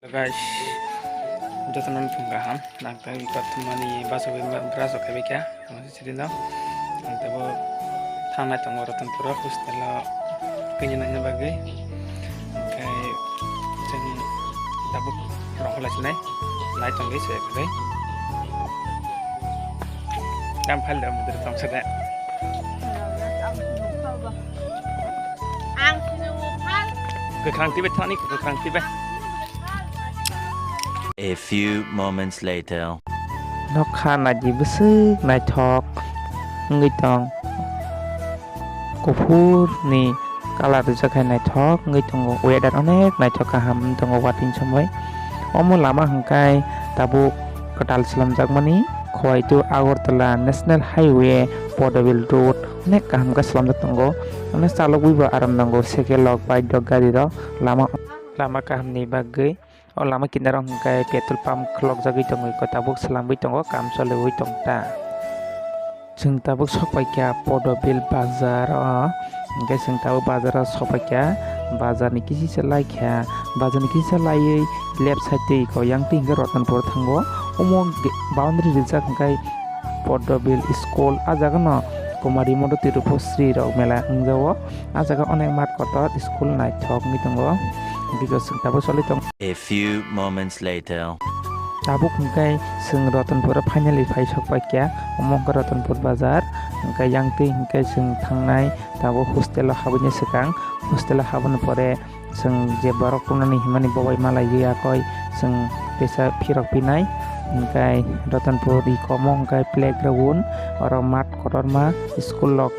Guys, jotonan punggahan nangka ikut temani baso beras oke beka masih cerita nanti bo tanah tunggu rotan pura setelah kenyananya bagai kayak jeng tabuk rong las nai lai tunggu saya bagai đam phal đam từ trong sạch đấy cái khang tiếp theo này cái khang tiếp A few moments later. Nó khăn là gì bữa sức này thọc người tòng cô phu nè kalau tu cakap này thọc người tòng uya dan onek này thọc kaham tòng watin sampai omong lama hangkai tabu kedal selam jagmani khoi tu Agartala National Highway Portable Road onek kaham ka selam tonggo onek salok wiba aram tonggo sekelok bai dog gari ro lama kaham ni bagai lama kita orang kayak petrol pump kelok jagi tongoi kota buk selambi tonggo kam solewi tongta jeng tabuk sopakya Portable bazar hingga jeng tabu bazar sopakya bazar ni kisi selai kya bazar ni kisi selai left side ko yang tinggal Ratanpur tanggo umum boundary rijak hingga Portable school ajaga no kumari modo tirupo sri rok mela ngjawo ajaga onek mat kotor school nai thok ni tonggo because tabu soli tong A few moments later. tabuk hingkai seng Ratanpur finally phai sokpai kya omong ka Ratanpur bazar hingkai yang ti hingkai seng thangnai tabu hostel habune sekang hostel habune pore seng je barok punani himani bobai malai ya koi seng desa phirok pinai hingkai Ratanpur di komong hingkai playground oro mat kotor ma school lok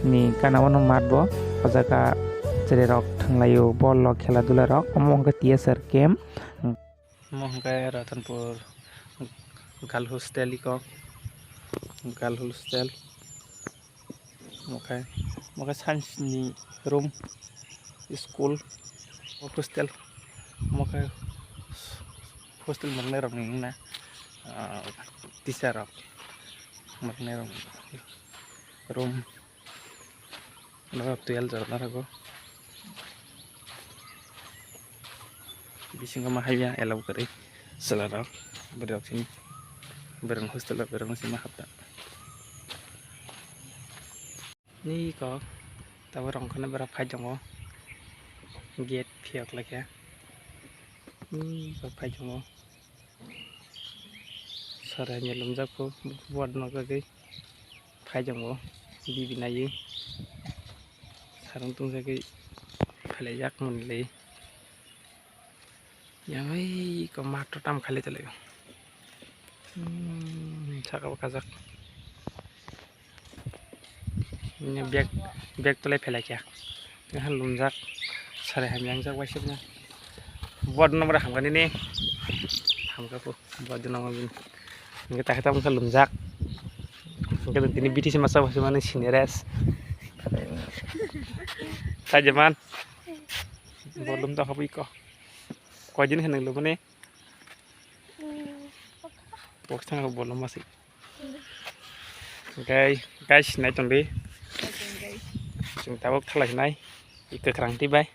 ni kanawono mat bo jaga jere rok thanglaiyo bol lok khela dula rok omong ka TSR camp Mongkai Ratanpur gal hostel mokai science ni room school hostel mokai hostel magne rok ni na teacher rok magne rok room rok 12 jar rago bisinga mahaya elau kari selarang berok sini berang hostel berang sini mahapta ni ko tahu orang kena berapa jam gate piak lagi ya ni berapa jam saranya lumjak ko buat naga gay jam bibi nayi sarang tung lagi pelayak mulai yang ini kemat tam kali tu lagi, cakap kazak, ini beg tu lagi pelak ya, ini lumjak, sare hamyang jak wasibnya, buat nomor hamkan ini, hamka pu, buat nomor ini, kita kata mungkin lumjak, kita ini biti si masa wasibnya ini sineres, saja man, belum tahu apa iko. Kau jenis hendak lupa nih, boxnya nggak boleh masih. Guys, naik tunggu. Chúng ta bốc thằng này, ikut kerang ti bay,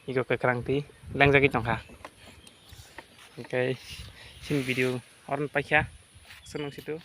ikut ke kerang ti, lang lagi congkak. Sini video orang pakai, senang situ.